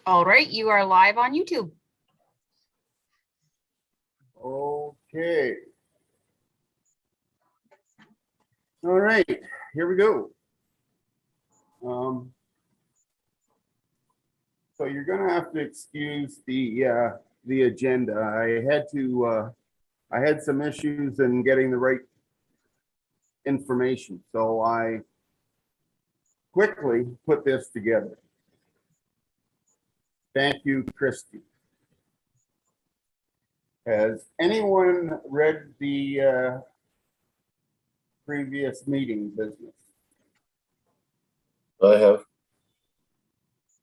All right, you are live on YouTube. Okay. All right, here we go. So you're gonna have to excuse the agenda. I had some issues in getting the right information, so I quickly put this together. Thank you, Christy. Has anyone read the previous meeting business? I have.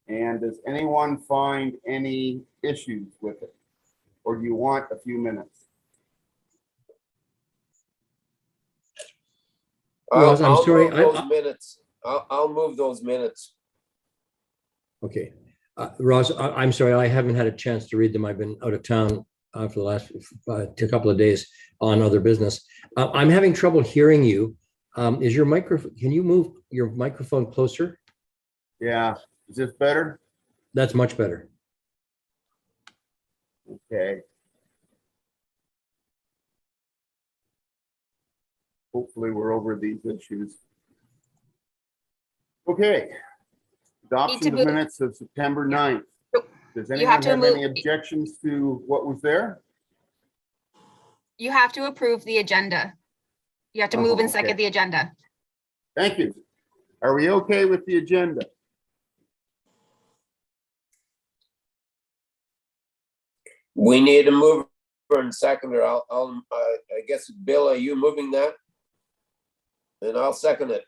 And does anyone find any issues with it? Or do you want a few minutes? Ross, I'm sorry, Move those minutes. I'll move those minutes. Okay. Ross, I'm sorry, I haven't had a chance to read them. I've been out of town for the last couple of days on other business. I'm having trouble hearing you. Is your microphone, can you move your microphone closer? Yeah, is this better? That's much better. Okay. Hopefully we're over these issues. Okay. Adoption of minutes of September 9th. Does anyone have any objections to what was there? You have to approve the agenda. You have to move and second the agenda. Thank you. Are we okay with the agenda? We need a mover and seconder. I guess, Bill, are you moving that? And I'll second it.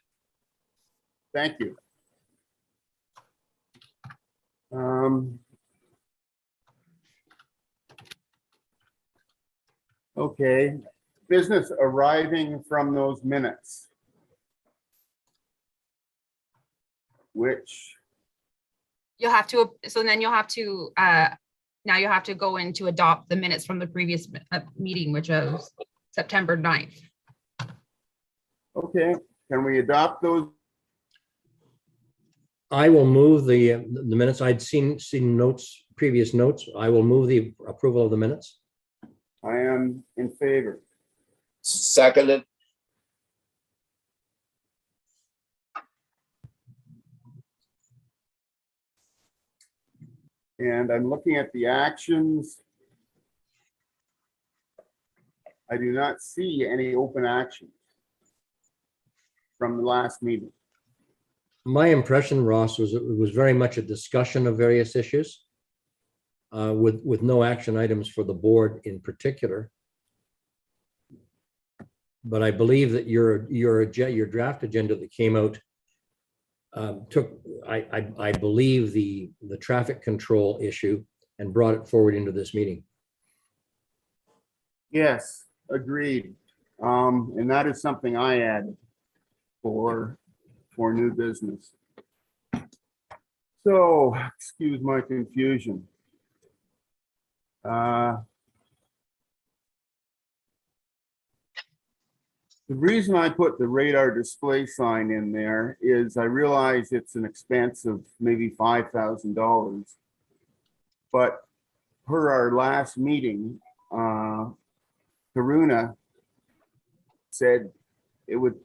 Thank you. Okay, business arriving from those minutes. Which? You'll have to, so then you'll have to, now you have to go in to adopt the minutes from the previous meeting, which was September 9th. Okay, can we adopt those? I will move the minutes. I'd seen notes, previous notes. I will move the approval of the minutes. I am in favor. Seconded. And I'm looking at the actions. I do not see any open actions from the last meeting. My impression, Ross, was it was very much a discussion of various issues with no action items for the board in particular. But I believe that your draft agenda that came out took, I believe, the traffic control issue and brought it forward into this meeting. Yes, agreed. And that is something I added for new business. So, excuse my confusion. The reason I put the radar display sign in there is I realize it's an expense of maybe $5,000. But per our last meeting, Karuna said it would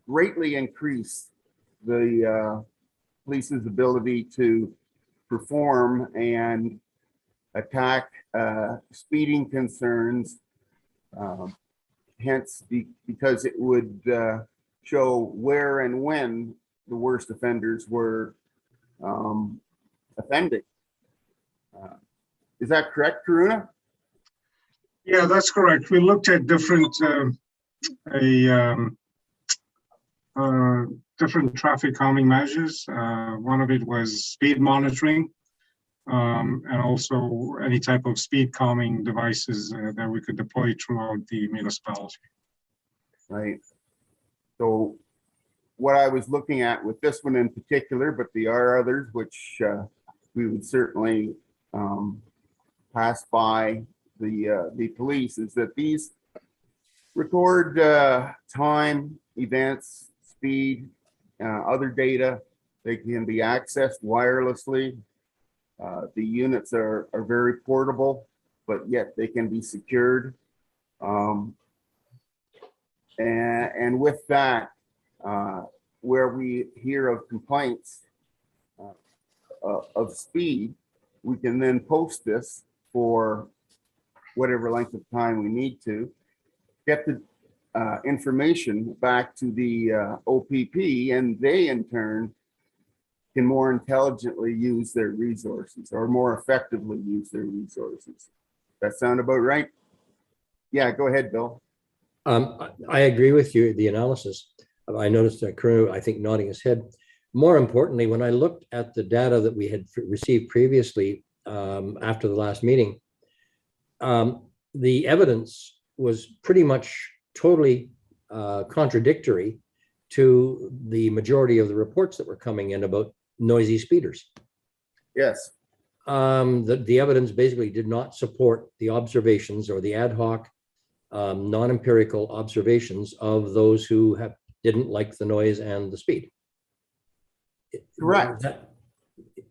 greatly increase the police's ability to perform and attack speeding concerns, hence because it would show where and when the worst offenders were offending. Is that correct, Karuna? Yeah, that's correct. We looked at different different traffic calming measures. One of it was speed monitoring, and also any type of speed calming devices that we could deploy throughout the municipality. Right. So what I was looking at with this one in particular, but there are others which we would certainly pass by the police, is that these record time, events, speed, other data. They can be accessed wirelessly. The units are very portable, but yet they can be secured. And with that, where we hear of complaints of speed, we can then post this for whatever length of time we need to, get the information back to the OPP, and they in turn can more intelligently use their resources or more effectively use their resources. That sound about right? Yeah, go ahead, Bill. I agree with you, the analysis. I noticed Colonel, I think, nodding his head. More importantly, when I looked at the data that we had received previously after the last meeting, the evidence was pretty much totally contradictory to the majority of the reports that were coming in about noisy speeders. Yes. The evidence basically did not support the observations or the ad hoc non-empirical observations of those who didn't like the noise and the speed. Correct.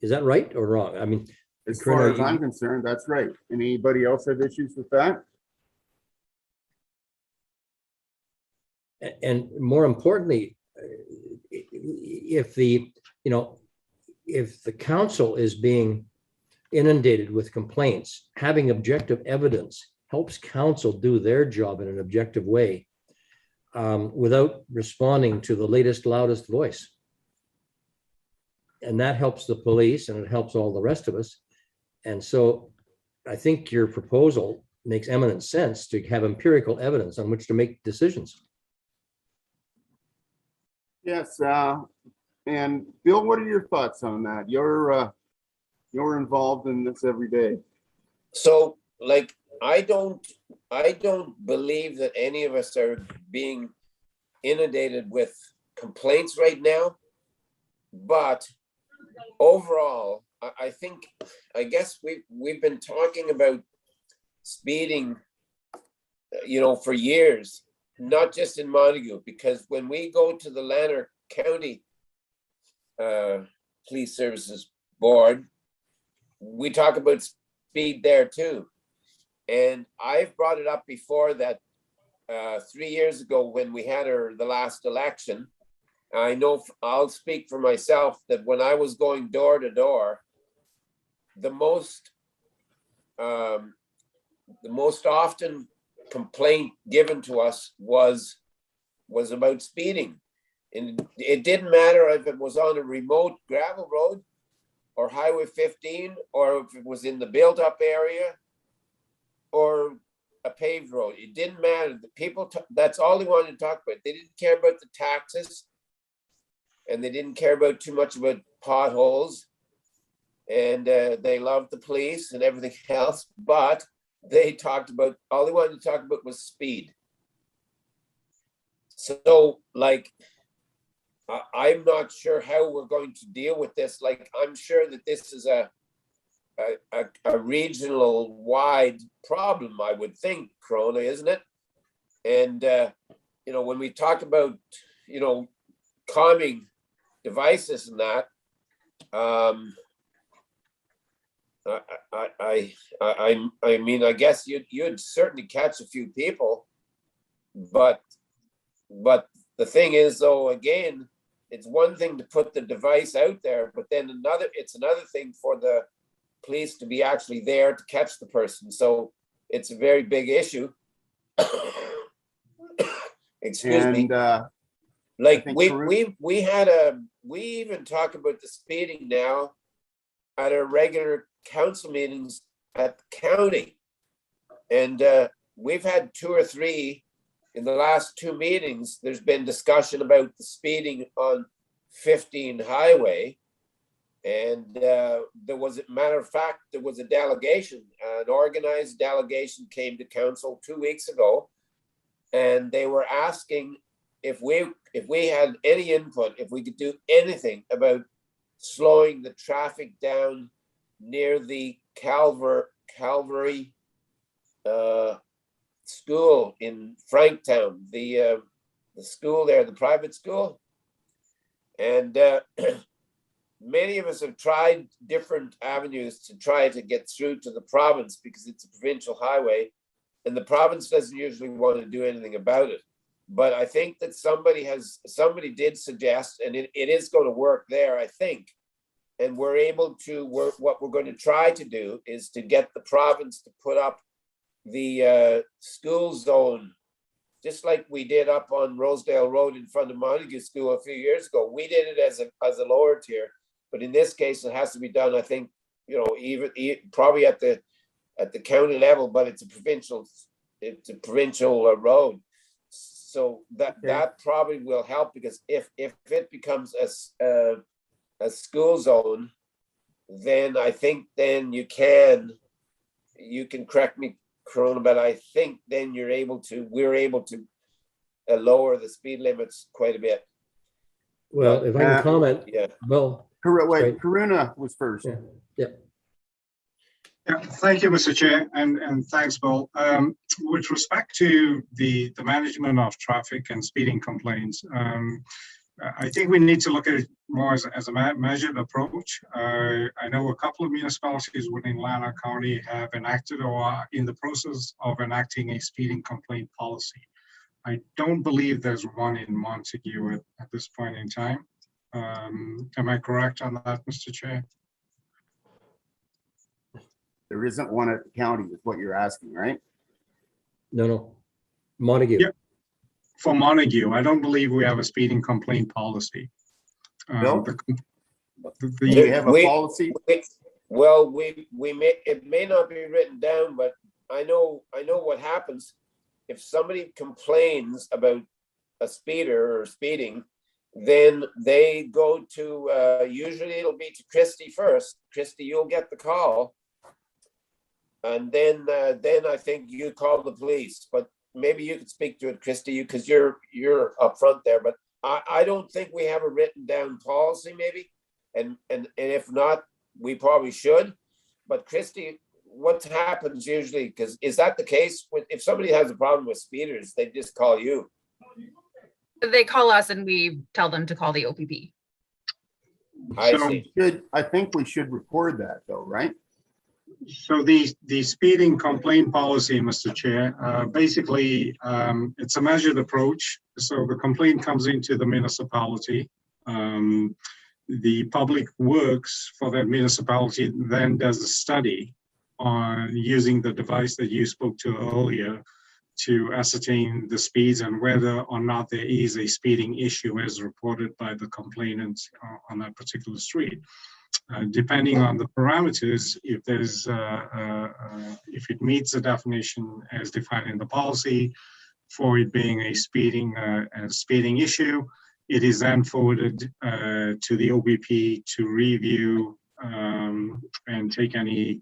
Is that right or wrong? I mean, As far as I'm concerned, that's right. Anybody else have issues with that? And more importantly, if the council is being inundated with complaints, having objective evidence helps council do their job in an objective way without responding to the latest, loudest voice. And that helps the police and it helps all the rest of us. And so I think your proposal makes eminent sense to have empirical evidence on which to make decisions. Yes. And Bill, what are your thoughts on that? You're involved in this every day. So, like, I don't believe that any of us are being inundated with complaints right now. But overall, I guess we've been talking about speeding, for years, not just in Montague, because when we go to the Lanark County Police Services Board, we talk about speed there too. And I've brought it up before that 3 years ago when we had the last election, I know I'll speak for myself that when I was going door to door, the most often complaint given to us was about speeding. And it didn't matter if it was on a remote gravel road or Highway 15, or if it was in the built-up area or a paved road. It didn't matter. The people, that's all they wanted to talk about. They didn't care about the taxes, and they didn't care about too much about potholes, and they loved the police and everything else, but all they wanted to talk about was speed. So, like, I'm not sure how we're going to deal with this. Like, I'm sure that this is a regional wide problem, I would think, Corona, isn't it? And, when we talk about, calming devices and that, I mean, I guess you'd certainly catch a few people, but the thing is, though, again, it's one thing to put the device out there, but then it's another thing for the police to be actually there to catch the person. So it's a very big issue. Excuse me. Like we even talk about the speeding now at our regular council meetings at the county, and we've had 2 or 3 in the last 2 meetings. There's been discussion about the speeding on 15 highway, and there was a delegation, an organized delegation came to council 2 weeks ago, and they were asking if we had any input, if we could do anything about slowing the traffic down near the Calvary school in Franktown, the school there, the private school. And many of us have tried different avenues to try to get through to the province because it's a provincial highway, and the province doesn't usually want to do anything about it. But I think that somebody did suggest, and it is going to work there, I think. And we're able to work. What we're going to try to do is to get the province to put up the school zone, just like we did up on Rosedale Road in front of Montague School a few years ago. We did it as a lower tier, but in this case, it has to be done. I think, you know, even probably at the county level, but it's a provincial road. So that probably will help, because if it becomes a school zone, then I think then you can correct me, Corona, but I think then we're able to lower the speed limits quite a bit. Well, if I can comment, Yeah. well, Wait, Karuna was first. yeah. Yeah, thank you, Mr. Chair, and thanks, Bill. With respect to the management of traffic and speeding complaints, I think we need to look at it more as a measured approach. I know a couple of municipalities within Lanark County have enacted or are in the process of enacting a speeding complaint policy. I don't believe there's one in Montague at this point in time. Am I correct on that, Mr. Chair? There isn't one at the county, is what you're asking, right? No. Montague. Yep. For Montague, I don't believe we have a speeding complaint policy. Bill? Do you have a policy? Well, it may not be written down, but I know what happens if somebody complains about a speeder or speeding. Then they go to usually it'll be to Christy first. Christy, you'll get the call. And then I think you call the police, but maybe you could speak to it, Christy, because you're up front there. But I don't think we have a written down policy, maybe, and if not, we probably should. But Christy, what happens usually? Because is that the case? If somebody has a problem with speeders, they just call you. They call us and we tell them to call the OPP. I see. I think we should record that, though, right? So the speeding complaint policy, Mr. Chair, basically it's a measured approach. So the complaint comes into the municipality. The public works for that municipality then does a study on using the device that you spoke to earlier to ascertain the speeds and whether or not there is a speeding issue as reported by the complainants on that particular street. Depending on the parameters, if there's if it meets the definition as defined in the policy for it being a speeding issue, it is then forwarded to the OBP to review and take any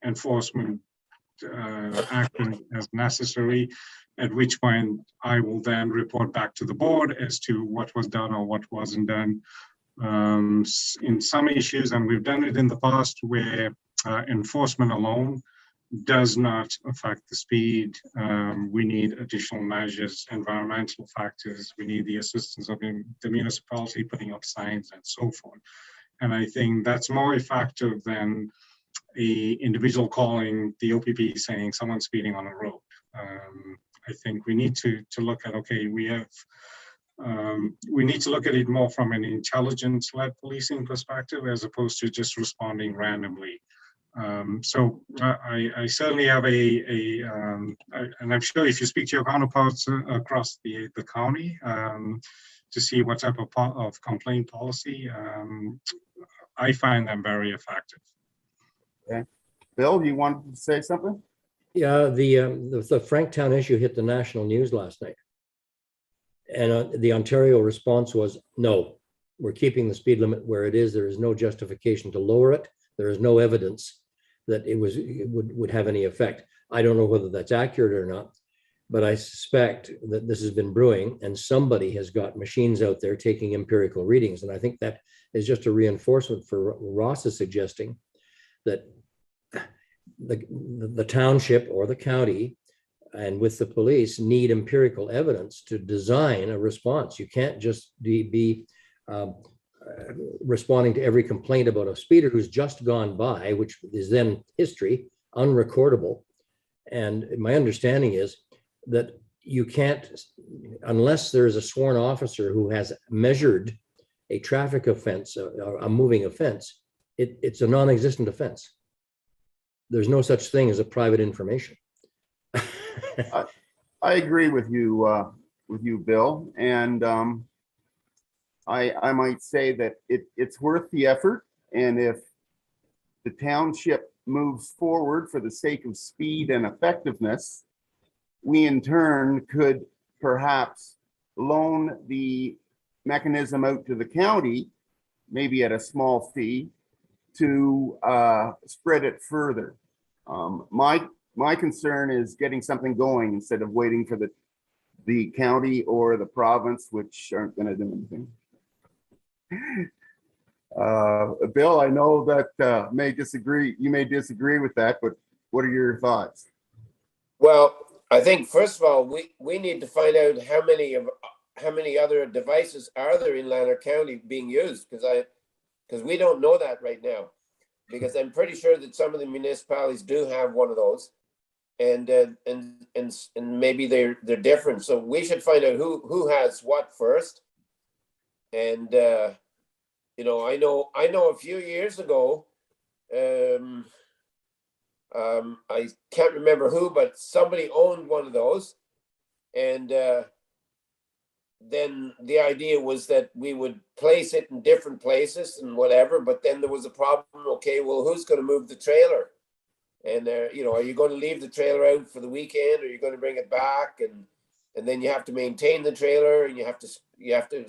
enforcement action as necessary. At which point, I will then report back to the board as to what was done or what wasn't done. In some issues, and we've done it in the past, where enforcement alone does not affect the speed, we need additional measures, environmental factors, we need the assistance of the municipality putting up signs and so forth. And I think that's more effective than a individual calling the OPP saying someone's speeding on a road. I think we need to look at, okay, we need to look at it more from an intelligence-led policing perspective as opposed to just responding randomly. So I certainly have and I'm sure if you speak to your counterparts across the county to see what type of complaint policy, I find them very effective. Okay. Bill, you wanted to say something? Yeah, the Franktown issue hit the national news last night. And the Ontario response was, no, we're keeping the speed limit where it is. There is no justification to lower it. There is no evidence that it would have any effect. I don't know whether that's accurate or not, but I suspect that this has been brewing and somebody has got machines out there taking empirical readings. And I think that is just a reinforcement for what Ross is suggesting, that the township or the county and with the police need empirical evidence to design a response. You can't just be responding to every complaint about a speeder who's just gone by, which is then history, unrecordable. And my understanding is that you can't, unless there's a sworn officer who has measured a traffic offense, a moving offense, it's a non-existent offense. There's no such thing as a private information. I agree with you, Bill. And I might say that it's worth the effort. And if the township moves forward for the sake of speed and effectiveness, we in turn could perhaps loan the mechanism out to the county, maybe at a small fee, to spread it further. My concern is getting something going instead of waiting for the county or the province, which aren't going to do anything. Bill, I know that you may disagree with that, but what are your thoughts? Well, I think first of all, we need to find out how many other devices are there in Lanark County being used, because we don't know that right now. Because I'm pretty sure that some of the municipalities do have one of those, and maybe they're different. So we should find out who has what first. And you know, I know a few years ago, I can't remember who, but somebody owned one of those, and then the idea was that we would place it in different places and whatever, but then there was a problem. Okay, well, who's going to move the trailer? And you know, are you going to leave the trailer out for the weekend, or are you going to bring it back? And then you have to maintain the trailer, and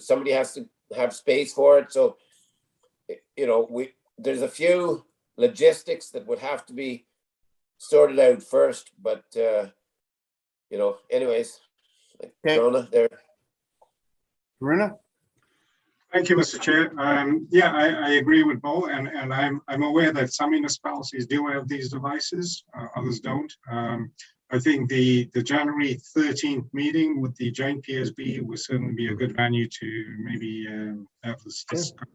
somebody has to have space for it. So, you know, there's a few logistics that would have to be sorted out first, but you know, anyways, Okay. Corona there. Corinna? Thank you, Mr. Chair. Yeah, I agree with Bo, and I'm aware that some municipalities do have these devices, others don't. I think the January 13th meeting with the joint PSB would certainly be a good venue to maybe have this discussion.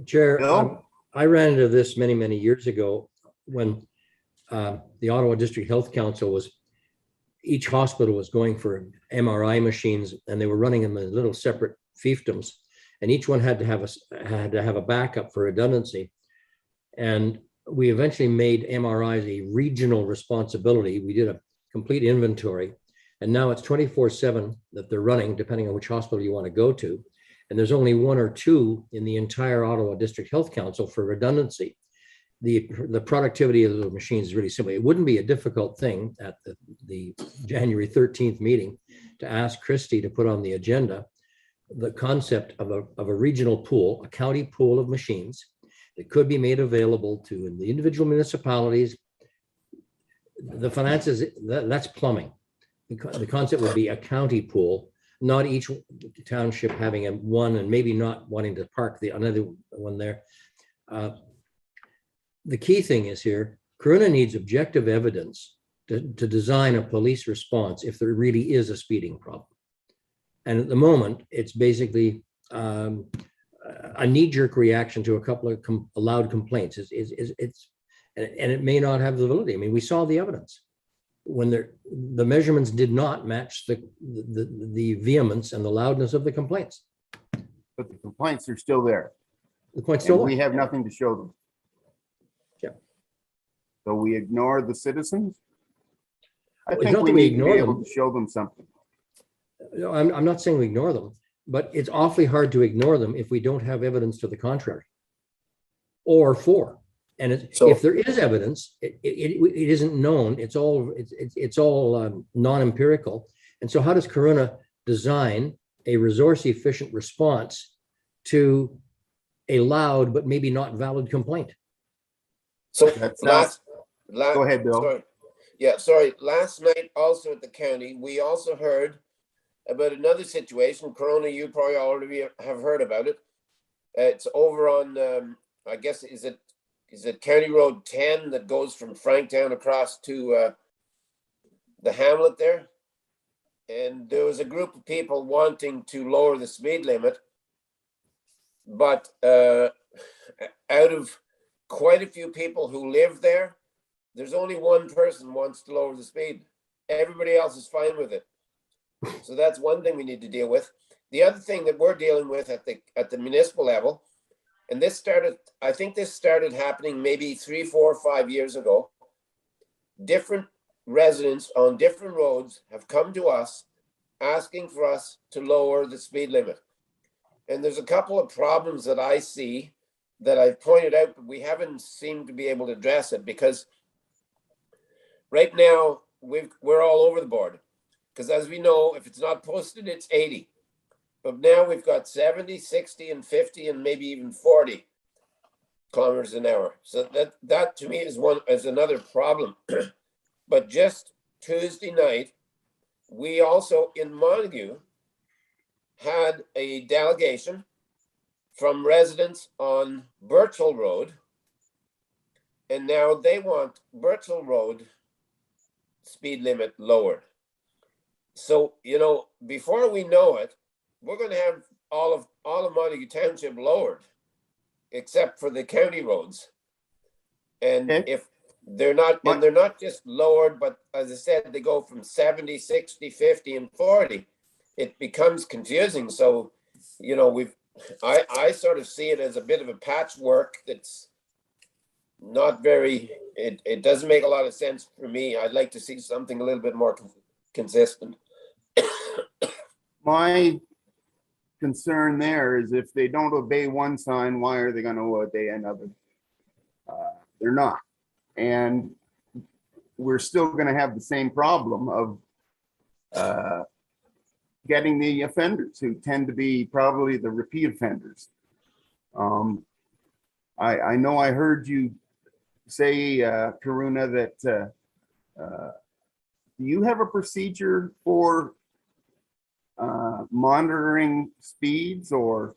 Chair, Bill? I ran into this many years ago when the Ottawa District Health Council each hospital was going for MRI machines, and they were running them in little separate fiefdoms, and each one had to have a backup for redundancy. And we eventually made MRIs a regional responsibility. We did a complete inventory, and now it's 24/7 that they're running, depending on which hospital you want to go to. And there's only one or two in the entire Ottawa District Health Council for redundancy. The productivity of the machines is really simple. It wouldn't be a difficult thing at the January 13th meeting to ask Christie to put on the agenda the concept of a regional pool, a county pool of machines that could be made available to the individual municipalities. The finances, that's plumbing. The concept would be a county pool, not each township having one and maybe not wanting to park another one there. The key thing is here, Corunna needs objective evidence to design a police response if there really is a speeding problem. And at the moment, it's basically a knee-jerk reaction to a couple of loud complaints. And it may not have the validity. I mean, we saw the evidence when the measurements did not match the vehemence and the loudness of the complaints. But the complaints are still there. The point's still We have nothing to show them. Yeah. So we ignore the citizens? I It's think not we that we need to be ignore able them. to show them something. No, I'm not saying we ignore them, but it's awfully hard to ignore them if we don't have evidence to the contrary. Or for. And if there is evidence, it isn't known. It's all non-empirical. And so how does Corunna design a resource-efficient response to a loud but maybe not valid complaint? So Go ahead, Bill. Sorry. Yeah, sorry. Last night, also at the county, we also heard about another situation. Corunna, you probably already have heard about it. It's over on, I guess, is it County Road 10 that goes from Franktown across to the hamlet there? And there was a group of people wanting to lower the speed limit. but out of quite a few people who live there, there's only one person wants to lower the speed. Everybody else is fine with it. So that's one thing we need to deal with. The other thing that we're dealing with at the municipal level, and I think this started happening maybe 3, 4, 5 years ago. Different residents on different roads have come to us asking for us to lower the speed limit. And there's a couple of problems that I see that I've pointed out, but we haven't seemed to be able to address it, because right now we're all over the board. Because as we know, if it's not posted, it's 80. But now we've got 70, 60, and 50, and maybe even 40 kilometers an hour. So that to me is another problem. But just Tuesday night, we also in Montague had a delegation from residents on Birchall Road, and now they want Birchall Road speed limit lowered. So, you know, before we know it, we're going to have all of Montague Township lowered, except for the county roads. And if they're not, and they're not just lowered, but as I said, they go from 70, 60, 50, and 40. It becomes confusing. So, you know, I sort of see it as a bit of a patchwork that's not very, it doesn't make a lot of sense for me. I'd like to see something a little bit more consistent. My concern there is if they don't obey one sign, why are they going to obey another? They're not. And we're still going to have the same problem of getting the offenders, who tend to be probably the repeat offenders. I know I heard you say, Karuna, that do you have a procedure for monitoring speeds or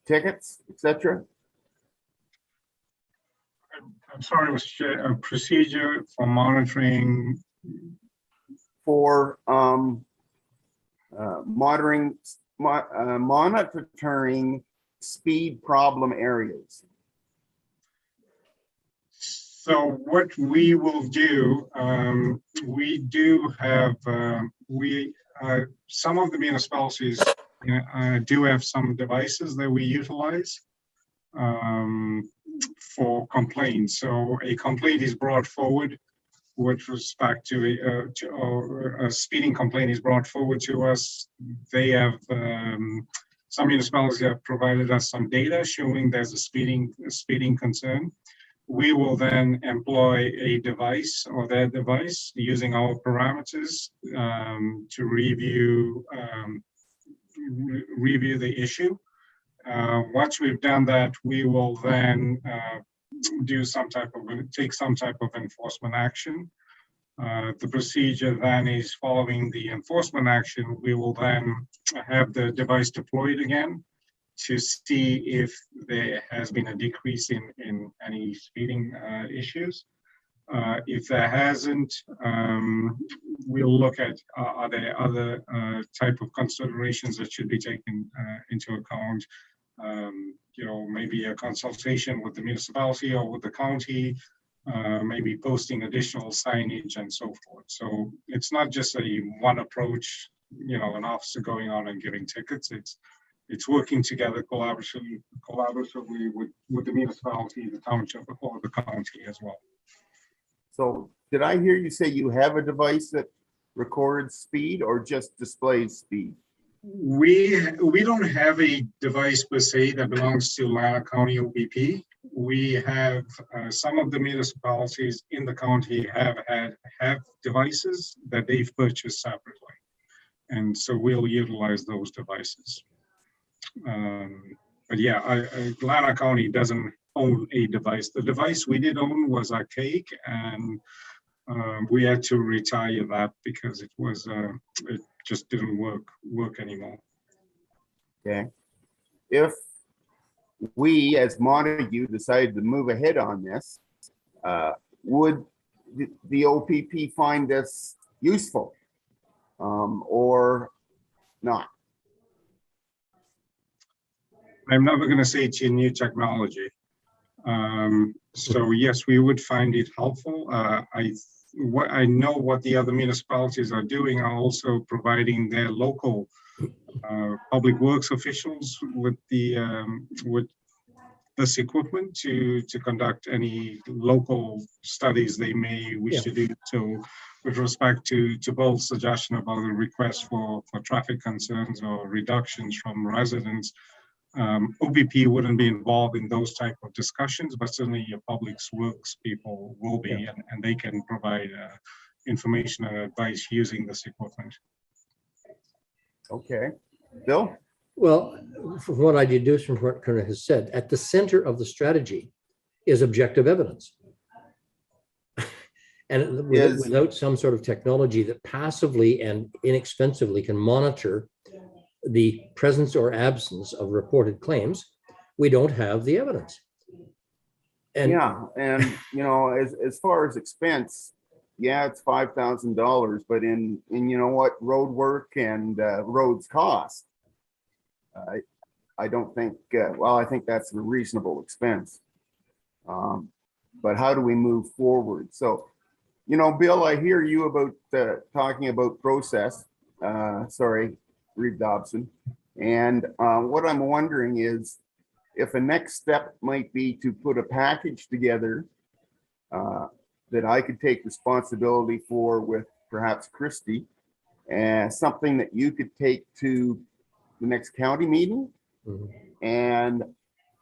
tickets, etc.? I'm sorry, was a procedure for monitoring? For monitoring speed problem areas. So what we will do, we do have, some of the municipalities do have some devices that we utilize for complaints. So a complaint is brought forward with respect to a speeding complaint is brought forward to us. They have, some municipalities have provided us some data showing there's a speeding concern. We will then employ a device or their device using our parameters to review the issue. Once we've done that, we will then take some type of enforcement action. The procedure then is, following the enforcement action, we will then have the device deployed again to see if there has been a decrease in any speeding issues. If there hasn't, we'll look at are there other type of considerations that should be taken into account. You know, maybe a consultation with the municipality or with the county, maybe posting additional signage and so forth. So it's not just a one approach, you know, an officer going on and giving tickets. It's working together collaboratively with the municipality, the township, or the county as well. So did I hear you say you have a device that records speed or just displays speed? We don't have a device per se that belongs to Lanark County OPP. We have some of the municipalities in the county have devices that they've purchased separately, and so we'll utilize those devices. But yeah, Lanark County doesn't own a device. The device we did own was archaic, and we had to retire that because it just didn't work anymore. Okay. If we as Montague decided to move ahead on this, would the OPP find this useful or not? I'm never going to say it's a new technology. So yes, we would find it helpful. I know what the other municipalities are doing are also providing their local public works officials with this equipment to conduct any local studies they may wish to do. So with respect to Bill's suggestion about the request for traffic concerns or reductions from residents, OBP wouldn't be involved in those type of discussions, but certainly your public works people will be, and they can provide information and advice using this equipment. Okay, Bill? Well, from what I deduce from what Kerna has said, at the center of the strategy is objective evidence. And without some sort of technology that passively and inexpensively can monitor the presence or absence of reported claims, we don't have the evidence. And and you know, as far as expense, it's $5,000, but in you know what, road work and roads cost. I don't think, well, I think that's a reasonable expense. But how do we move forward? So, you know, Bill, I hear you about talking about process. Sorry, Reeve Dobson. And what I'm wondering is if a next step might be to put a package together that I could take responsibility for with perhaps Christie, and something that you could take to the next county meeting. And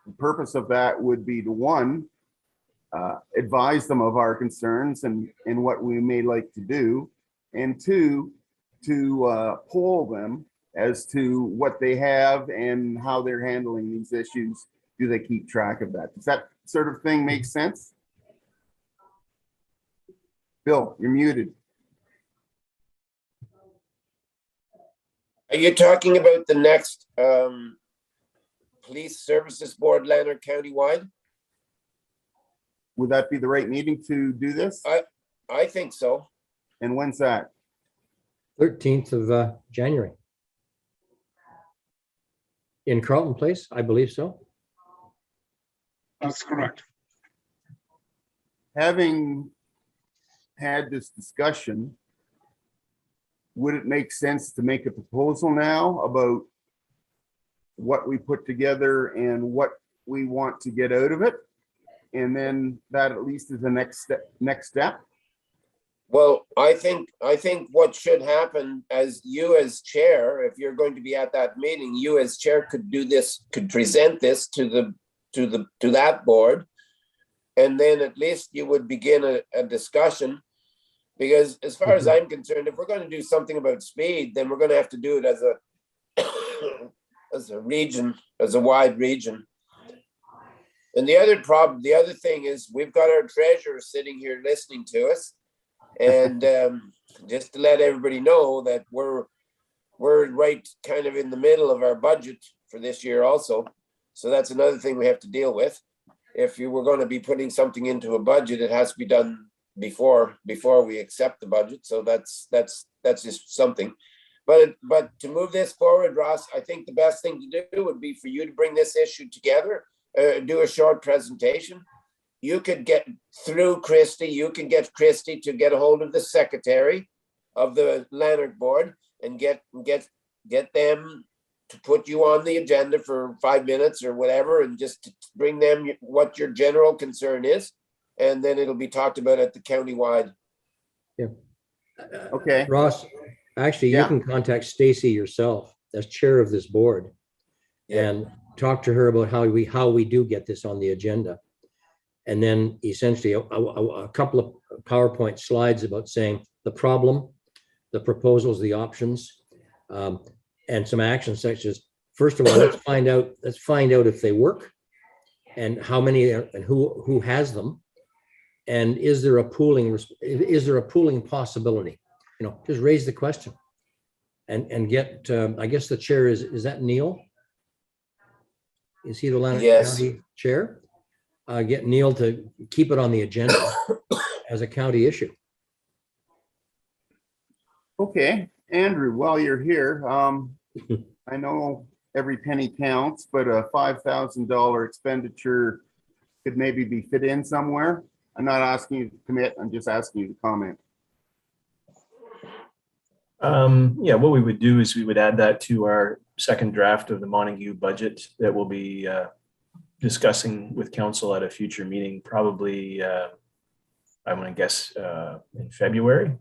the purpose of that would be to, one, advise them of our concerns and what we may like to do, and two, to poll them as to what they have and how they're handling these issues. Do they keep track of that? Does that sort of thing make sense? Bill, you're muted. Are you talking about the next Police Services Board, Lanark County-wide? Would that be the right meeting to do this? I think so. And when's that? 13th of January. In Carlton Place, I believe so. That's correct. Having had this discussion, would it make sense to make a proposal now about what we put together and what we want to get out of it? And then that at least is the next step. Well, I think what should happen, as you as chair, if you're going to be at that meeting, you as chair could do this, could present this to that board, and then at least you would begin a discussion. Because as far as I'm concerned, if we're going to do something about speed, then we're going to have to do it as a region, as a wide region. And the other thing is we've got our treasurer sitting here listening to us. And just to let everybody know that we're right kind of in the middle of our budget for this year also. So that's another thing we have to deal with. If you were going to be putting something into a budget, it has to be done before we accept the budget. So that's just something. But to move this forward, Ross, I think the best thing to do would be for you to bring this issue together, do a short presentation. You could get through Christie, you can get Christie to get a hold of the secretary of the Lanark board and get them to put you on the agenda for 5 minutes or whatever, and just to bring them what your general concern is. And then it'll be talked about at the county-wide. Yeah. Okay. Ross, actually, you can contact Stacy yourself as chair of this board and talk to her about how we do get this on the agenda. And then essentially a couple of PowerPoint slides about saying the problem, the proposals, the options, and some actions such as, first of all, let's find out if they work and how many and who has them. And is there a pooling possibility? You know, just raise the question and get, I guess the chair is that Neil? Is he the Lanark County chair? Get Neil to keep it on the agenda as a county issue. Okay, Andrew, while you're here, I know every penny counts, but a $5,000 expenditure could maybe be fit in somewhere. I'm not asking you to commit, I'm just asking you to comment. Yeah, what we would do is we would add that to our second draft of the Montague budget that we'll be discussing with council at a future meeting, probably, I'm going to guess in February.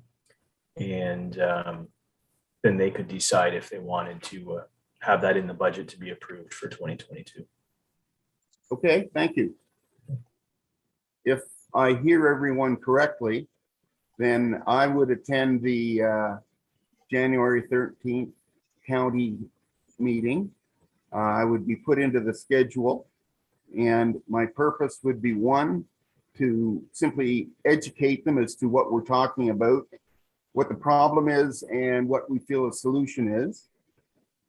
And then they could decide if they wanted to have that in the budget to be approved for 2022. Okay, thank you. If I hear everyone correctly, then I would attend the January 13th county meeting. I would be put into the schedule, and my purpose would be, one, to simply educate them as to what we're talking about, what the problem is, and what we feel a solution is,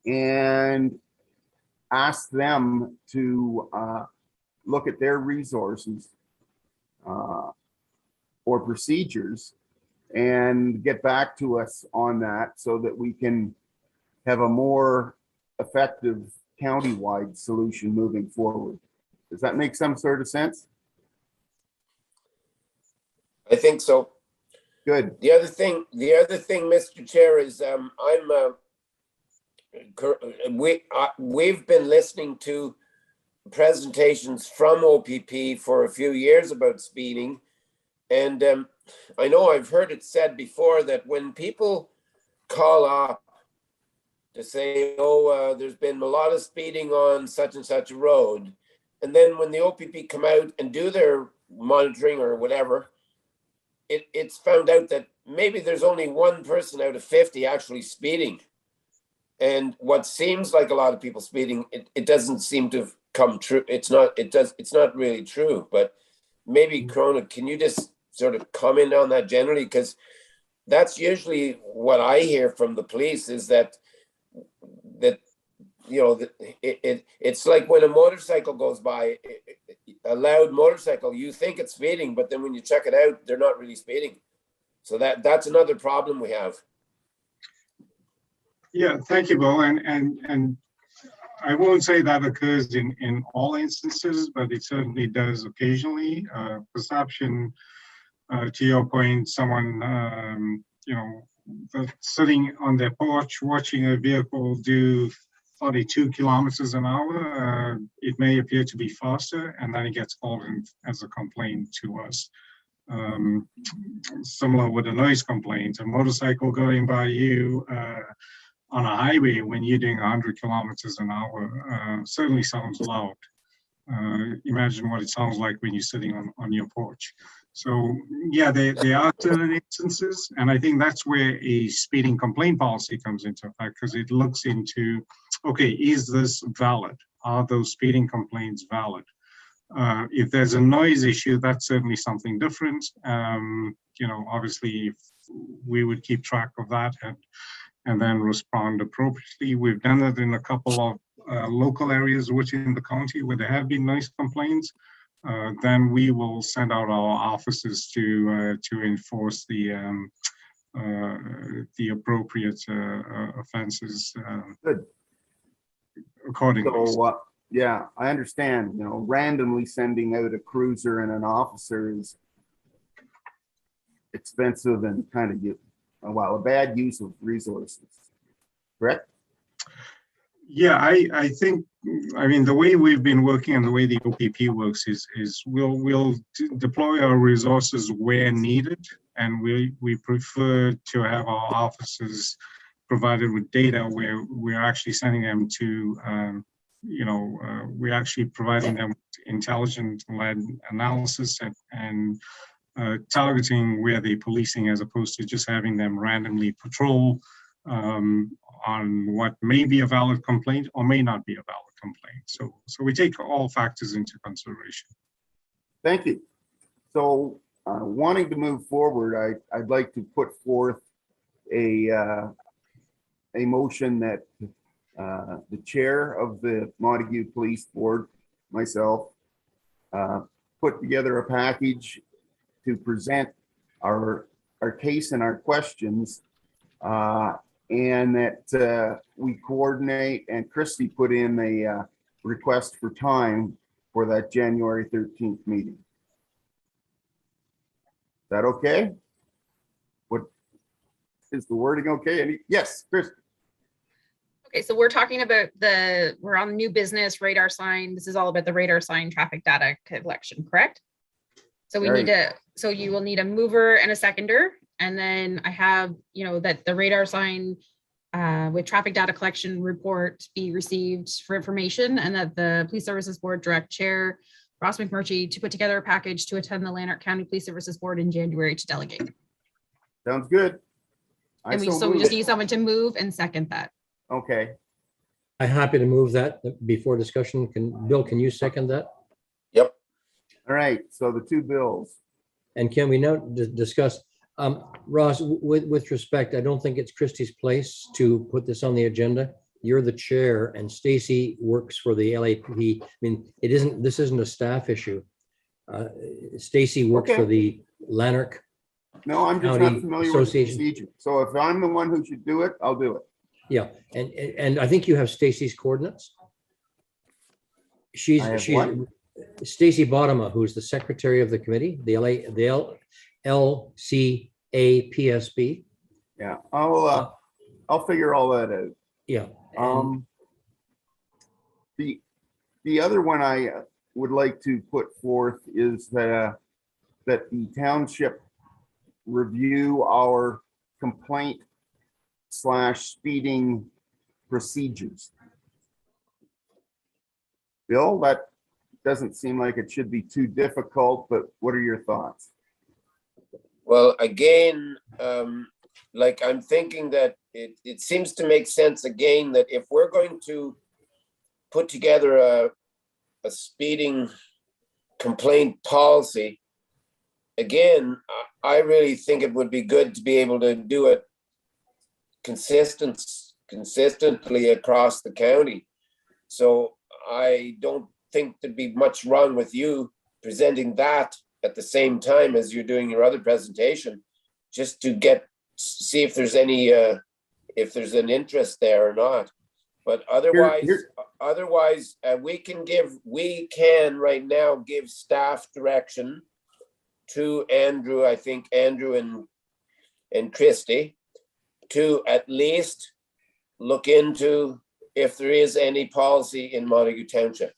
and ask them to look at their resources or procedures and get back to us on that so that we can have a more effective county-wide solution moving forward. Does that make some sort of sense? I think so. Good. The other thing, Mr. Chair, is we've been listening to presentations from OPP for a few years about speeding, and I know I've heard it said before that when people call up to say, oh, there's been a lot of speeding on such and such a road, and then when the OPP come out and do their monitoring or whatever, it's found out that maybe there's only one person out of 50 actually speeding. And what seems like a lot of people speeding, it doesn't seem to have come true. It's not really true. But maybe, Corona, can you just sort of comment on that generally? Because that's usually what I hear from the police, is that you know, it's like when a motorcycle goes by, a loud motorcycle, you think it's speeding, but then when you check it out, they're not really speeding. So that's another problem we have. Yeah, thank you, Bill. And I won't say that occurs in all instances, but it certainly does occasionally. Perception, to your point, someone, you know, sitting on their porch watching a vehicle do 42 kilometers an hour, it may appear to be faster, and then it gets called in as a complaint to us. Similar with a noise complaint, a motorcycle going by you on a highway when you're doing 100 kilometers an hour certainly sounds loud. Imagine what it sounds like when you're sitting on your porch. So yeah, there are certain instances, and I think that's where a speeding complaint policy comes into effect, because it looks into, okay, is this valid? Are those speeding complaints valid? If there's a noise issue, that's certainly something different. You know, obviously, we would keep track of that and then respond appropriately. We've done it in a couple of local areas within the county where there have been noise complaints. Then we will send out our officers to enforce the appropriate offenses accordingly. So, yeah, I understand, you know, randomly sending out a cruiser and an officer is expensive and kind of, well, a bad use of resources, correct? Yeah, I think, I mean, the way we've been working and the way the OPP works is we'll deploy our resources where needed, and we prefer to have our officers provided with data where we're actually sending them to, you know, we're actually providing them intelligent-led analysis and targeting where they're policing, as opposed to just having them randomly patrol on what may be a valid complaint or may not be a valid complaint. So we take all factors into consideration. Thank you. So wanting to move forward, I'd like to put forth a motion that the chair of the Montague Police Board, myself, put together a package to present our case and our questions and that we coordinate, and Christie put in a request for time for that January 13th meeting. Is that okay? What is the wording okay? Yes, Chris. Okay, so we're talking about we're on new business radar sign. This is all about the radar sign traffic data collection, correct? So we need to, so you will need a mover and a seconder. And then I have, that the radar sign with traffic data collection report be received for information, and that the Police Services Board direct chair, Ross McMurtry, to put together a package to attend the Lanark County Police Services Board in January to delegate. Sounds good. And we just need someone to move and second that. Okay. I'm happy to move that before discussion. Bill, can you second that? Yep. All right. So the two bills. And can we now discuss, Ross, with respect, I don't think it's Christie's place to put this on the agenda. You're the chair and Stacy works for the LAPD. I mean, this isn't a staff issue. Stacy works for the Lanark. No, I'm just County not familiar with the Association. procedure. So if I'm the one who should do it, I'll do it. Yeah, and I think you have Stacy's coordinates. She's what? Stacy Bottoма, who's the secretary of the committee, the LCAPSB. Yeah, I'll figure all that out. Yeah. The other one I would like to put forth is that the township review our complaint / speeding procedures. Bill, that doesn't seem like it should be too difficult, but what are your thoughts? Well, again, like I'm thinking that it seems to make sense again that if we're going to put together a speeding complaint policy, again, I really think it would be good to be able to do it consistently across the county. So I don't think there'd be much wrong with you presenting that at the same time as you're doing your other presentation, just to see if there's any if there's an interest there or not. But otherwise, we can right now give staff direction to Andrew, I think Andrew and Christie, to at least look into if there is any policy in Montague Township.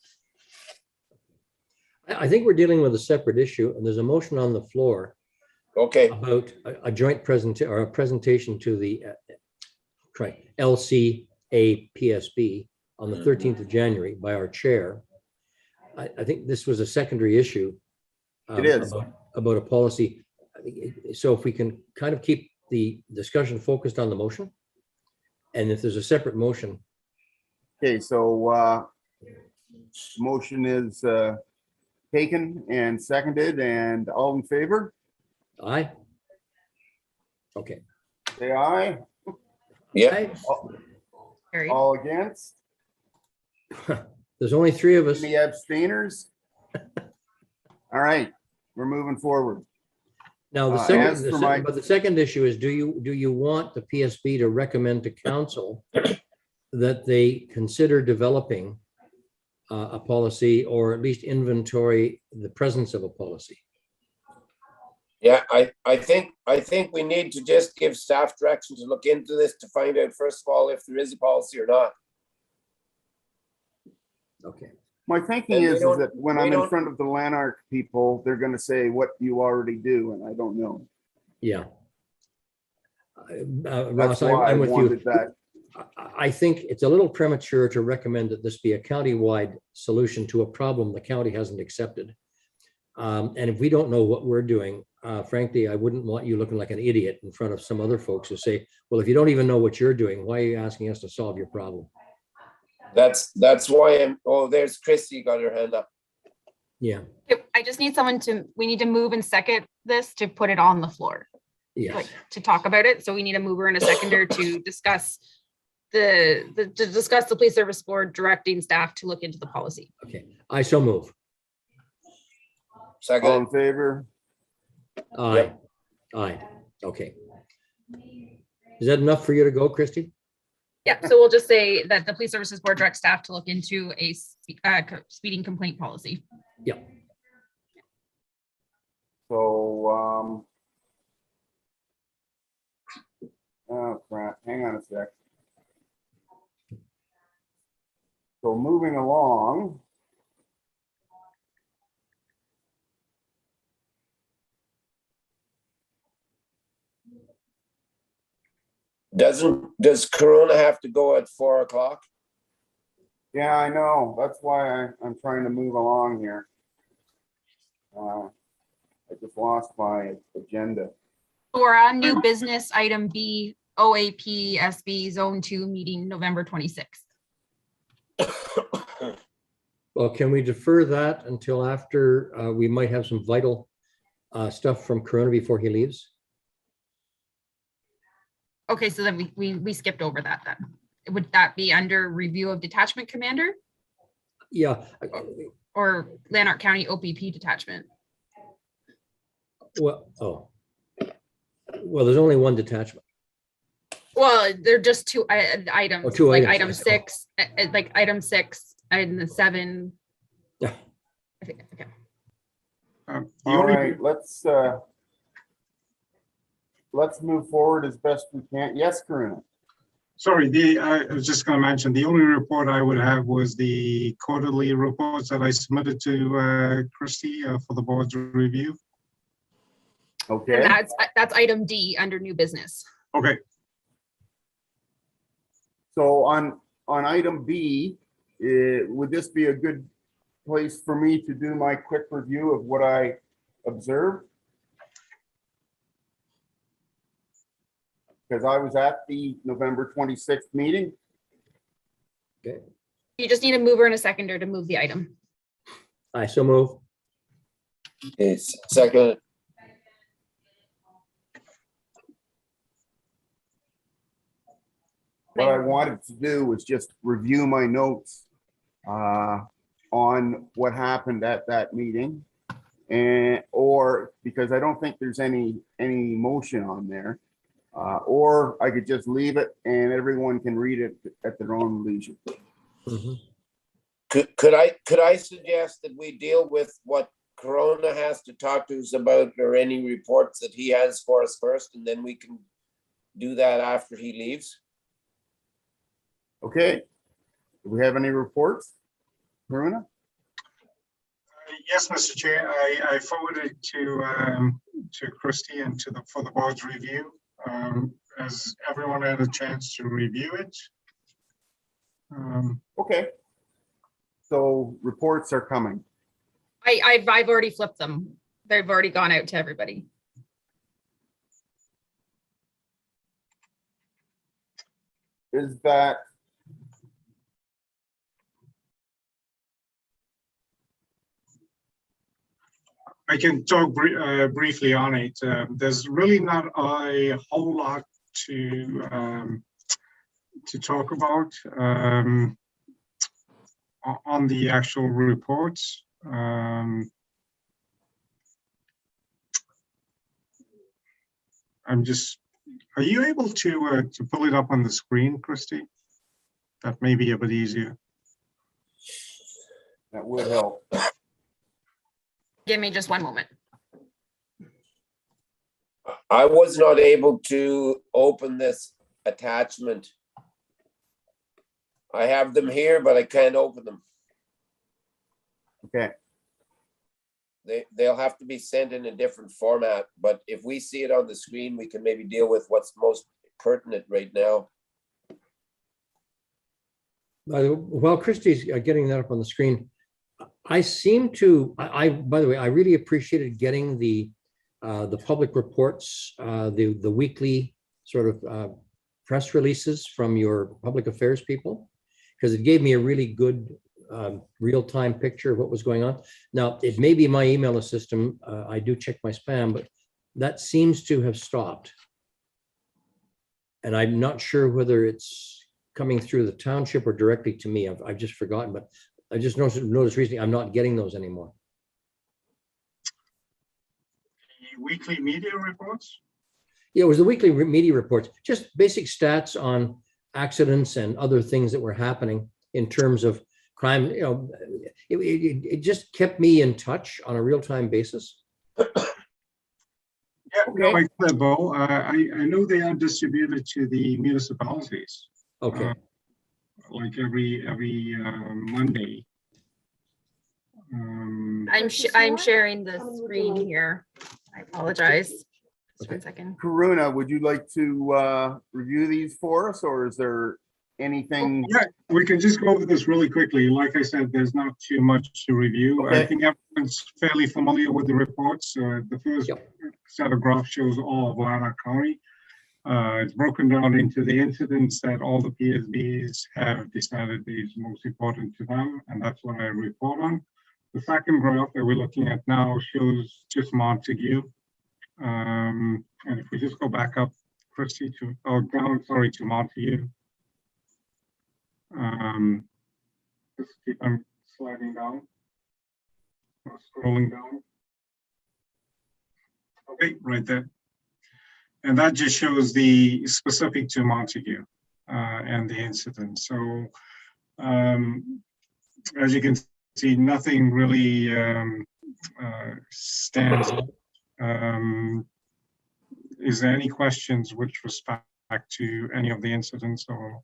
I think we're dealing with a separate issue, and there's a motion on the floor. Okay. About a joint presentation or a presentation to the LCAPSB on the 13th of January by our chair. I think this was a secondary issue. It is about a policy. So if we can kind of keep the discussion focused on the motion, and if there's a separate motion. Okay, so motion is taken and seconded, and all in favor? Aye. Okay. Say aye. Yeah. All against? There's only three of us. Any abstainers? All right, we're moving forward. Now, the second issue is, do you want the PSB to recommend to council that they consider developing a policy, or at least inventory the presence of a policy? Yeah, I think we need to just give staff direction to look into this to find out, first of all, if there is a policy or not. Okay. My thinking is that when I'm in front of the Lanark people, they're going to say, what do you already do? And I don't know. Yeah. That's Ross, why I'm with you. That. I think it's a little premature to recommend that this be a county-wide solution to a problem the county hasn't accepted. And if we don't know what we're doing, frankly, I wouldn't want you looking like an idiot in front of some other folks who say, well, if you don't even know what you're doing, why are you asking us to solve your problem? That's why there's Christy got her hand up. Yeah. I just need we need to move and second this to put it on the floor. Yes. Like, to talk about it. So we need a mover and a seconder to discuss the police service board directing staff to look into the policy. Okay. I so move. Second. All in favor? Aye. Yep. Aye. Okay. Is that enough for you to go, Christy? Yeah, so we'll just say that the Police Services Board directs staff to look into a speeding complaint policy. Yeah. So, oh crap, hang on a sec. So moving along. Does Corona have to go at 4 o'clock? Yeah, I know. That's why I'm trying to move along here. I just lost my agenda. We're on new business item B, OAP SB Zone 2 meeting November 26th. Well, can we defer that until after we might have some vital stuff from Corona before he leaves? Okay, so then we skipped over that then. Would that be under review of detachment commander Yeah. or Lanark County OPP detachment? Well, oh. Well, there's only one detachment. Well, they're just two items. Oh, two like items. item 6, like item 6 and the 7. Yeah. I think, okay. The All only, right, let's move forward as best we can. Yes, Karina. sorry, I was just going to mention, the only report I would have was the quarterly reports that I submitted to Christie for the board's review. Okay. And that's item D under new business. Okay, So on item B, would this be a good place for me to do my quick review of what I observed? Because I was at the November 26th meeting. Okay. You just need a mover and a seconder to move the item. I so move. Okay, second. What I wanted to do was just review my notes on what happened at that meeting. Or because I don't think there's any motion on there. Or I could just leave it and everyone can read it at their own leisure. Mhm. Could I suggest that we deal with what Corona has to talk to us about or any reports that he has for us first, and then we can do that after he leaves? Okay. Do we have any reports, Karuna? yes, Mr. Chair, I forwarded to Christie and for the board's review. Has everyone had a chance to review it? Okay. So reports are coming. I've already flipped them. They've already gone out to everybody. Is that I can talk briefly on it. There's really not a whole lot to talk about on the actual reports. Are you able to pull it up on the screen, Christy? That may be a bit easier. that would help. Give me just one moment. I was not able to open this attachment. I have them here, but I can't open them. Okay. They'll have to be sent in a different format, but if we see it on the screen, we can maybe deal with what's most pertinent right now. While Christie's getting that up on the screen, I seem to, by the way, I really appreciated getting the public reports, the weekly sort of press releases from your public affairs people, because it gave me a really good real-time picture of what was going on. Now, it may be my email system. I do check my spam, but that seems to have stopped. And I'm not sure whether it's coming through the township or directly to me. I've just forgotten, but I just noticed recently I'm not getting those anymore. The weekly media reports? Yeah, it was the weekly media reports, just basic stats on accidents and other things that were happening in terms of crime. You know, it just kept me in touch on a real-time basis. Yeah, no, Okay. like that, Bo. I know they are distributed to the municipalities, Okay. like every Monday. I'm sharing the screen here. I apologize. Just Okay. 1 second. Karuna, would you like to review these for us, or is there anything? Yeah, we can just go over this really quickly. Like I said, there's not too much to review. Okay. I think everyone's fairly familiar with the reports. The first Yep. set of graphs shows all of Lanark County. It's broken down into the incidents that all the PSBs have decided is most important to them, and that's what I report on. The second graph that we're looking at now shows just Montague. And if we just go back up, Christy, to Montague. Just keep on sliding down or scrolling down. Okay, right there. And that just shows the specific to Montague and the incident. So as you can see, nothing really stands out. Is there any questions with respect to any of the incidents or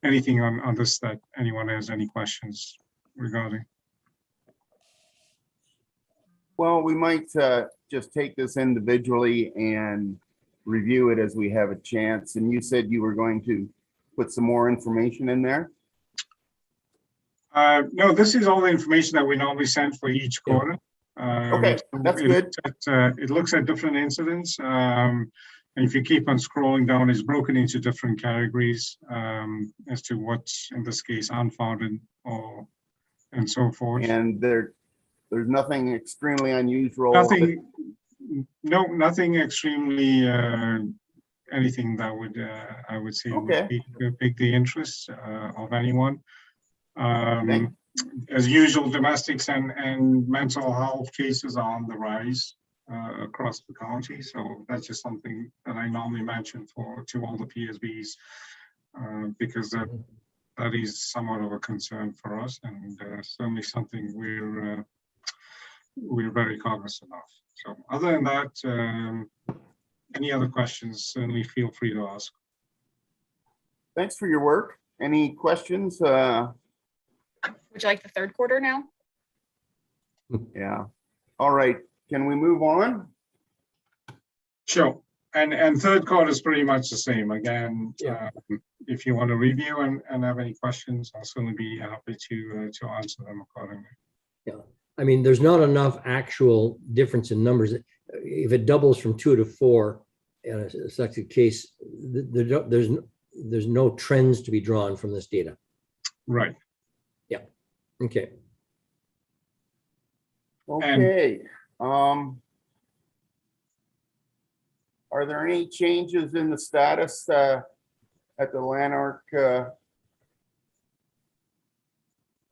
anything on this that anyone has any questions regarding? Well, we might just take this individually and review it as we have a chance. And you said you were going to put some more information in there? No, this is all the information that we normally send for each quarter. Okay, that's good. It looks at different incidents. And if you keep on scrolling down, it's broken into different categories as to what's, in this case, unfounded or and so forth. And there's nothing extremely unusual. Nothing, no, nothing extremely, anything that would, I would say, Okay. would pique the interest of anyone. Okay. As usual, domestics and mental health cases are on the rise across the county. So that's just something that I normally mention to all the PSBs because that is somewhat of a concern for us, and certainly something we're very cognizant of. So other than that, any other questions, certainly feel free to ask. Thanks for your work. Any questions? Would you like the third quarter now? Yeah. All right. Can we move on? Sure. And third quarter is pretty much the same. Again, Yeah. If you want to review and have any questions, I'll certainly be happy to answer them accordingly. Yeah. I mean, there's not enough actual difference in numbers. If it doubles from 2 to 4, in a selected case, there's no trends to be drawn from this data. Right. Okay. Okay. Are there any changes in the status at the Lanark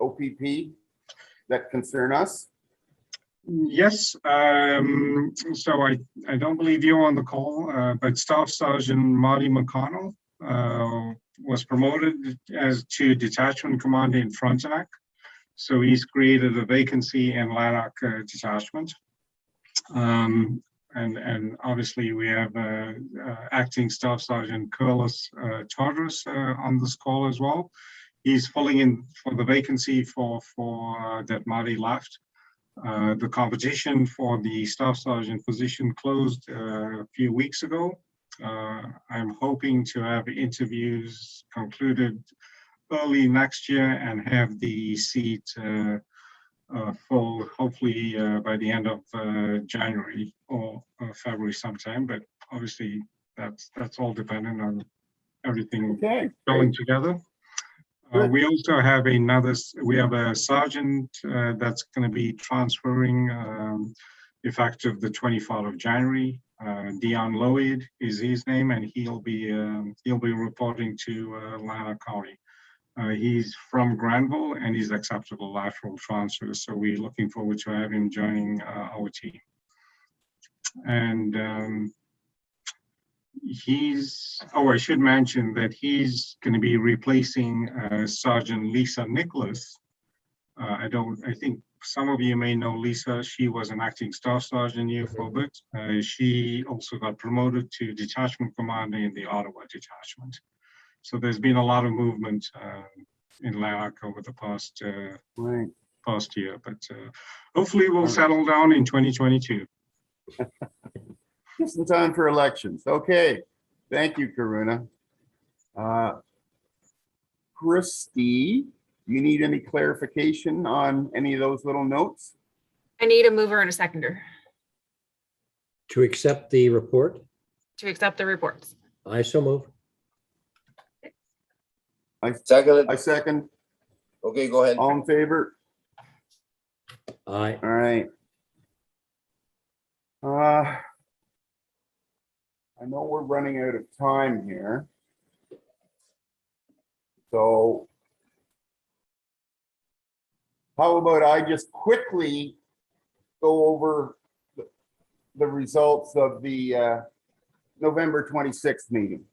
OPP that concern us? Yes. So I don't believe you're on the call, but Staff Sergeant Marty McConnell was promoted as to Detachment Commander in Frontenac. So he's created a vacancy in Lanark Detachment. And obviously we have Acting Staff Sergeant Curlis Charteris on this call as well. He's filling in for the vacancy for that Marty left. The competition for the Staff Sergeant position closed a few weeks ago. I'm hoping to have interviews concluded early next year and have the seat full, hopefully by the end of January or February sometime. But obviously that's all dependent on everything going together. We also have a sergeant that's going to be transferring effective the 24th of January. Dion Lloyd is his name, and he'll be reporting to Lanark County. He's from Granville, and he's accepted a lateral transfer, so we're looking forward to have him joining our team. And I should mention that he's going to be replacing Sergeant Lisa Nicholas. I think some of you may know Lisa. She was an acting staff sergeant here for a bit. She also got promoted to detachment commander in the Ottawa detachment. So there's been a lot of movement in LAAC over the past year, but hopefully we'll settle down in 2022. Just in time for elections. Okay, thank you, Karuna. Christy, do you need any clarification on any of those little notes? I need a mover and a seconder To accept the report, to accept the reports. I so move. I Second. second. Okay, go ahead. All in favor? Aye. All right. I know we're running out of time here. So how about I just quickly go over the results of the November 26th meeting.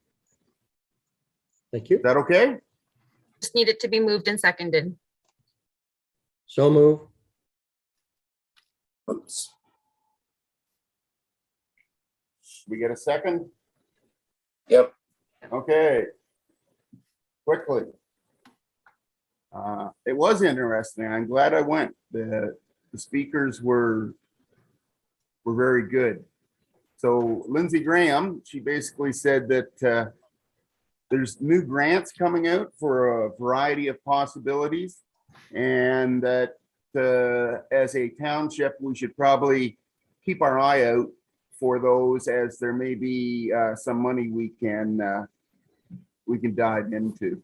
Thank you. Is that okay? Just need it to be moved and seconded. So move. Oops. We get a second? Yep. Okay. Quickly. It was interesting. I'm glad I went. The speakers were very good. So Lindsey Graham, she basically said that there's new grants coming out for a variety of possibilities, and that as a township, we should probably keep our eye out for those, as there may be some money we can dive into.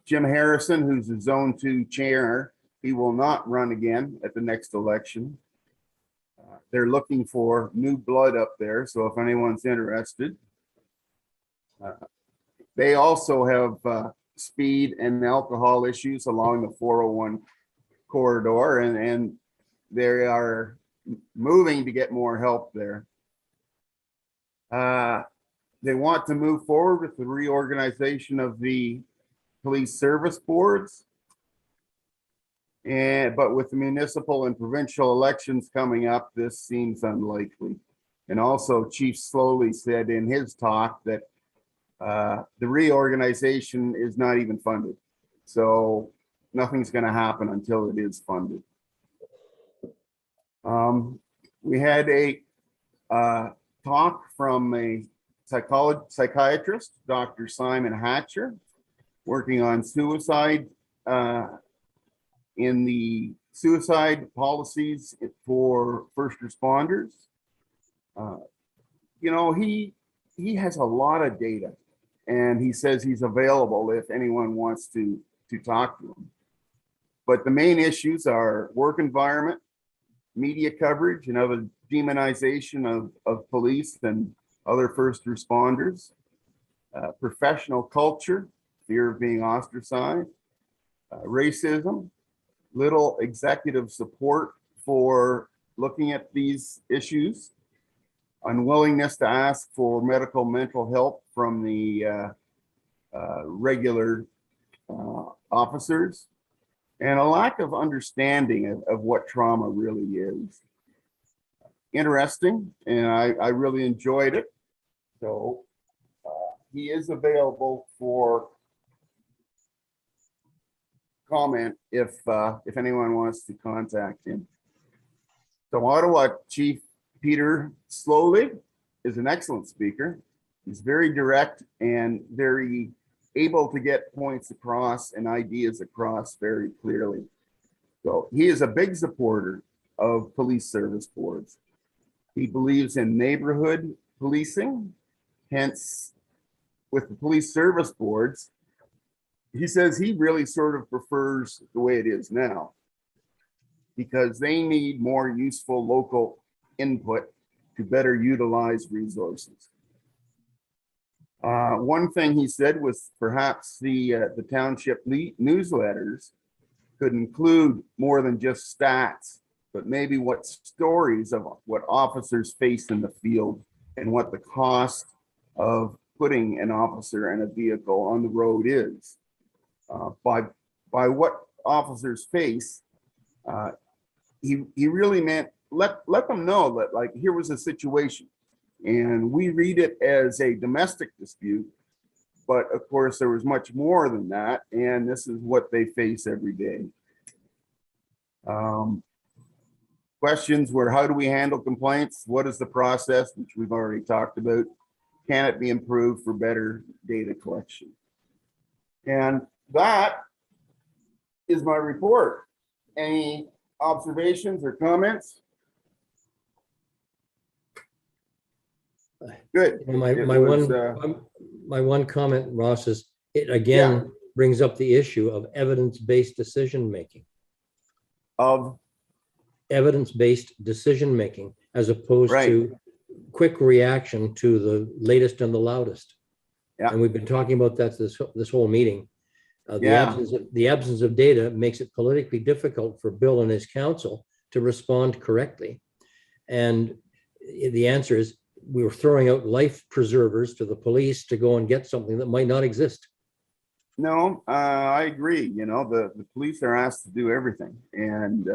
Jim Harrison, who's the Zone 2 chair, he will not run again at the next election. They're looking for new blood up there, so if anyone's interested. They also have speed and alcohol issues along the 401 corridor, and they are moving to get more help there. They want to move forward with the reorganization of the police service boards. But with the municipal and provincial elections coming up, this seems unlikely. And also Chief Slowly said in his talk that the reorganization is not even funded. So nothing's going to happen until it is funded. We had a talk from a psychiatrist, Dr. Simon Hatcher, working on suicide in the suicide policies for first responders. He has a lot of data, and he says he's available if anyone wants to talk to him. But the main issues are work environment, media coverage, and other demonization of police and other first responders, professional culture, fear of being ostracized, racism, little executive support for looking at these issues, unwillingness to ask for medical mental help from the regular officers, and a lack of understanding of what trauma really is. Interesting, and I really enjoyed it. So he is available for comment if anyone wants to contact him. So Ottawa Chief Peter Slowly is an excellent speaker. He's very direct and very able to get points across and ideas across very clearly. So he is a big supporter of police service boards. He believes in neighborhood policing. Hence, with the police service boards, he says he really sort of prefers the way it is now, because they need more useful local input to better utilize resources. One thing he said was perhaps the township newsletters could include more than just stats, but maybe what stories of what officers face in the field and what the cost of putting an officer and a vehicle on the road is. By what officers face, he really meant let them know that, like, here was a situation, and we read it as a domestic dispute, but of course there was much more than that, and this is what they face every day. Questions were, how do we handle complaints? What is the process, which we've already talked about? Can it be improved for better data collection? And that is my report. Any observations or comments? Good. My one comment, Ross, is it again brings up the issue of evidence-based decision-making. Of Evidence-based decision-making as opposed to quick reaction to the latest and the loudest. Yeah. And we've been talking about that this whole meeting. The absence of data makes it politically difficult for Bill and his council to respond correctly. And the answer is we were throwing out life preservers to the police to go and get something that might not exist. No, I agree. You know, the police are asked to do everything. And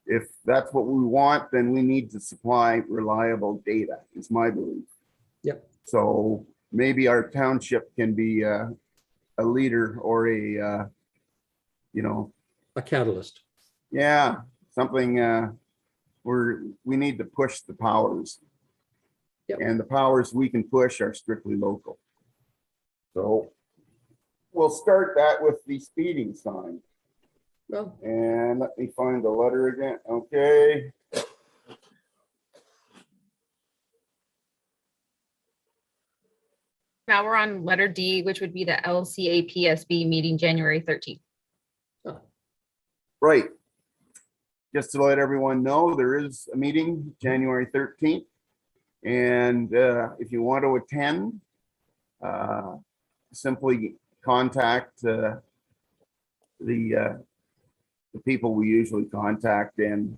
if that's what we want, then we need to supply reliable data, is my belief. Yep. So maybe our township can be a leader or a catalyst. Yeah, something we need to push the powers. Yep. And the powers we can push are strictly local. So we'll start that with the speeding sign. Well, and let me find the letter again. Okay. Now we're on letter D, which would be the LCAPSB meeting January 13th. Right. Just to let everyone know, there is a meeting January 13th. And if you want to attend, simply contact the people we usually contact, and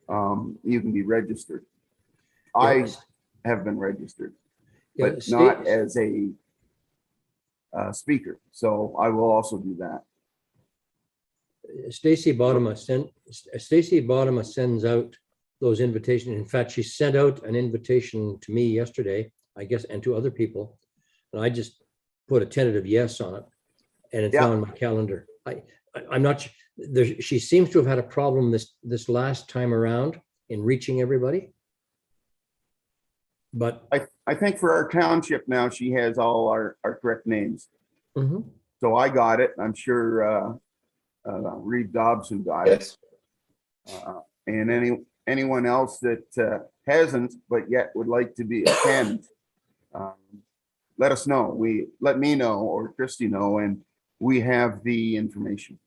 you can be registered. Yes. I have been registered, Yeah, but not as a speaker. So I will also do that. Stacy Bodema sends out those invitations. In fact, she sent out an invitation to me yesterday, I guess, and to other people. And I just put a tentative yes on it, and it's on my calendar. I'm not. She seems to have had a problem this last time around in reaching everybody. But I think for our township now, she has all our correct names. Mm-hmm. So I got it. I'm sure Reed Dobson got it. And anyone else that hasn't but yet would like to be attend, let us know. Let me know or Christy know, and we have the information.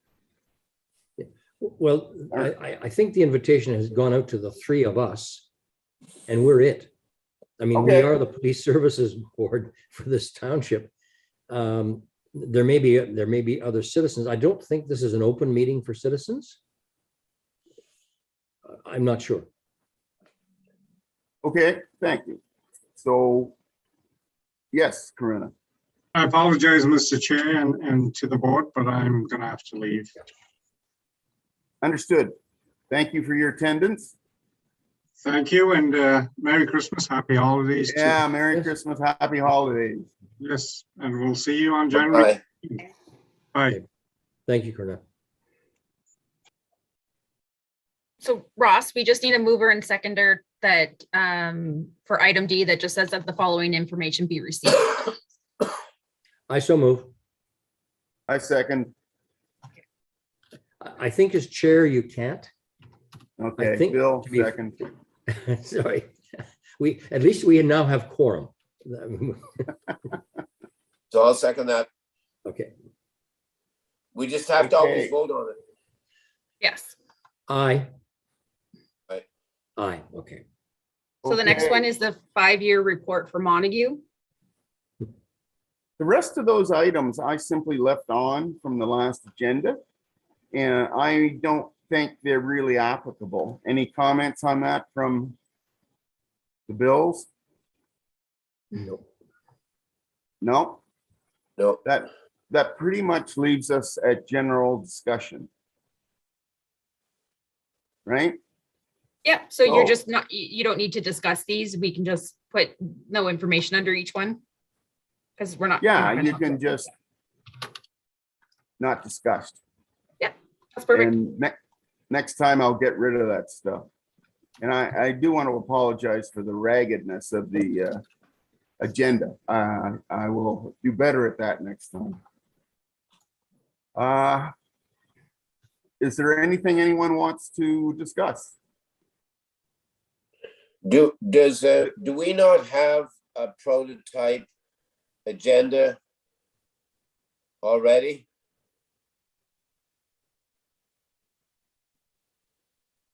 Well, I think the invitation has gone out to the three of us, and we're it. I mean, we are the police services board for this township. There may be other citizens. I don't think this is an open meeting for citizens. I'm not sure. Okay, thank you. So, yes, Corinna. I apologize, Mr. Chair, and to the board, but I'm going to have to leave. Understood. Thank you for your attendance. Thank you, and Merry Christmas, Happy Holidays. Yeah, Merry Christmas, Happy Holidays. Yes, and we'll see you on January. Bye. Bye. Okay. Thank you, Corinna. So Ross, we just need a mover and seconder that for item D that just says that the following information be received. I so move. I second. I think as chair, you can't. Okay, think Bill, to be- second. Sorry. At least we now have quorum. So I'll second that. Okay. We just have to always Okay. vote on it. Yes. Aye. Aye. Aye. Okay. So the next Okay. one is the 5-year report for Montague. The rest of those items I simply left on from the last agenda, and I don't think they're really applicable. Any comments on that from the bills? No. No, No, that pretty much leaves us at general discussion. Right? Yeah, so you're Oh. just not, you don't need to discuss these. We can just put no information under each one. Because we're not. Yeah, you can just not discussed. That's perfect. And next time I'll get rid of that stuff. And I do want to apologize for the raggedness of the agenda. I will do better at that next time. Is there anything anyone wants to discuss? do we not have a prototype agenda already?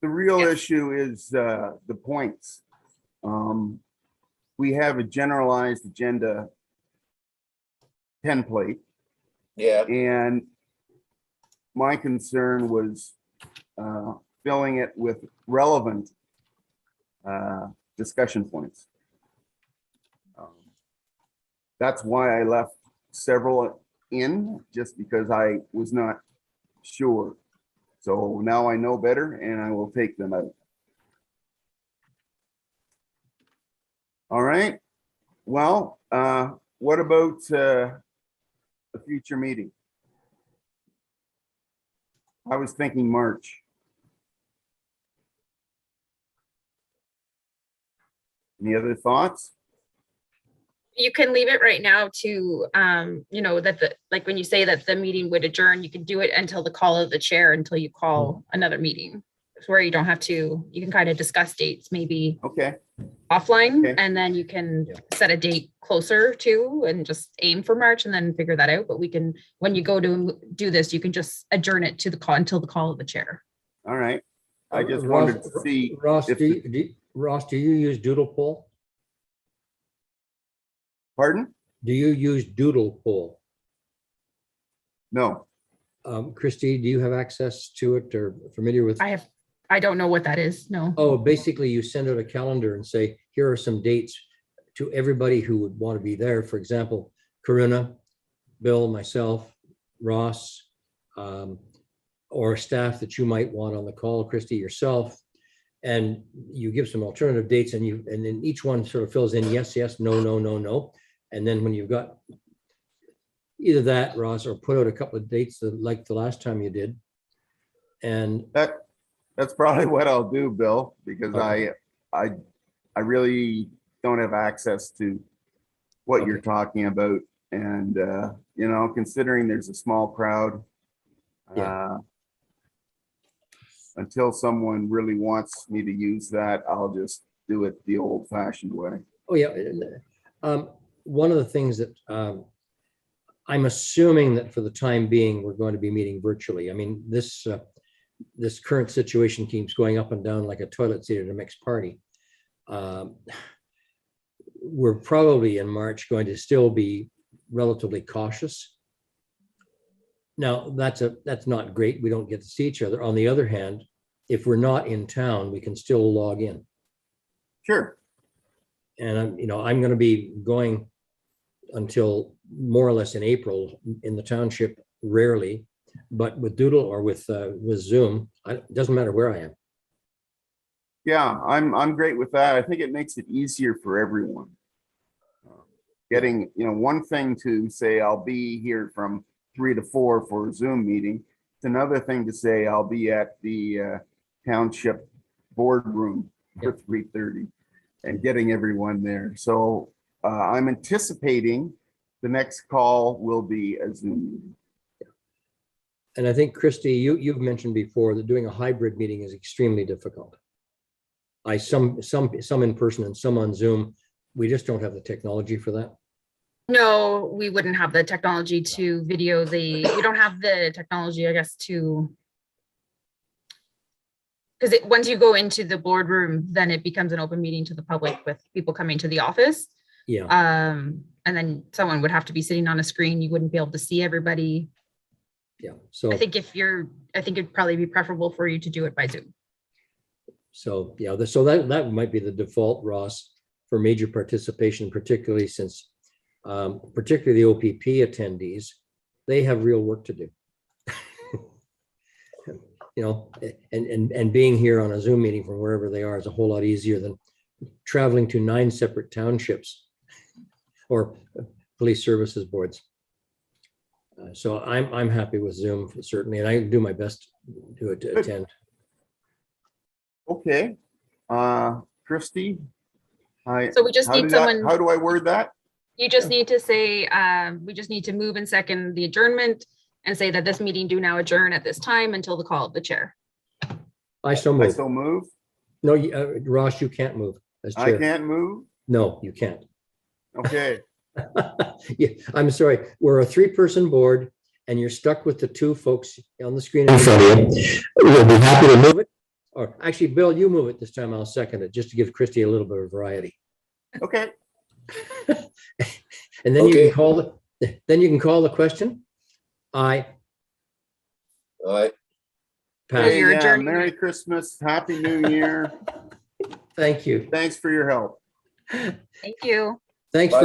The real Yes. issue is the points. We have a generalized agenda template, Yeah, and my concern was filling it with relevant discussion points. That's why I left several in, just because I was not sure. So now I know better and I will take them out. All right. Well, what about a future meeting? I was thinking March. Any other thoughts? You can leave it right now to, that like when you say that the meeting would adjourn, you can do it until the call of the chair, until you call another meeting. Where you don't have to, you can kind of discuss dates maybe Okay. offline, Okay. and then you can set a date closer to and just aim for March and then figure that out. But we can, when you go to do this, you can just adjourn it to the call until the call of the chair. All right. I just Ross- wanted to see. Ross, if Ross, do you use Doodle Poll? Pardon? Do you use Doodle Poll? No. Christy, do you have access to it or familiar with? I don't know what that is. No. Oh, basically you send out a calendar and say, here are some dates to everybody who would want to be there. For example, Karuna, Bill, myself, Ross, or staff that you might want on the call, Christy, yourself. And you give some alternative dates and then each one sort of fills in yes, yes, no, no, no, no. And then when you've got either that, Ross, or put out a couple of dates like the last time you did. And That's probably what I'll do, Bill, because Okay. I really don't have access to what you're Okay. talking about. And considering there's a small crowd, Yeah. until someone really wants me to use that, I'll just do it the old fashioned way. Oh, yeah. One of the things that I'm assuming that for the time being, we're going to be meeting virtually. I mean, this current situation keeps going up and down like a toilet seat at a mixed party. We're probably in March going to still be relatively cautious. Now, that's not great. We don't get to see each other. On the other hand, if we're not in town, we can still log in. Sure. And I'm going to be going until more or less in April in the township, rarely, but with Doodle or with Zoom, it doesn't matter where I am. Yeah, I'm great with that. I think it makes it easier for everyone. Getting, one thing to say I'll be here from 3 to 4 for a Zoom meeting. It's another thing to say I'll be at the township boardroom for 3:30 and getting everyone there. So I'm anticipating the next call will be a Zoom meeting. And I think, Christy, you've mentioned before that doing a hybrid meeting is extremely difficult. Some in person and some on Zoom. We just don't have the technology for that. No, we wouldn't have the technology to video we don't have the technology, I guess, because once you go into the boardroom, then it becomes an open meeting to the public with people coming to the office. Yeah. And then someone would have to be sitting on a screen. You wouldn't be able to see everybody. Yeah. So I think it'd probably be preferable for you to do it by Zoom. So yeah, so that might be the default, Ross. for major participation, particularly since, particularly the OPP attendees, they have real work to do. You know, and being here on a Zoom meeting from wherever they are is a whole lot easier than traveling to 9 separate townships or police services boards. So I'm happy with Zoom certainly, and I do my best to attend. Okay, Christy. So we just need someone. How do I word that? You just need to say, we just need to move and second the adjournment and say that this meeting do now adjourn at this time until the call of the chair. I so I move. so move. No, Ross, you can't move as I chair. can't move. No, you can't. Okay. Yeah, I'm sorry. We're a 3-person board and you're stuck with the 2 folks on the screen in front of you. We'll be happy to move it. Or actually, Bill, you move it this time. I'll second it just to give Christy a little bit of variety. Okay. And then you can call the question. Aye. All right. Pass. You're Yeah, adjourning Merry it. Christmas, Happy New Year. Thank you. Thanks for your help. Thank you. Thanks Bye. for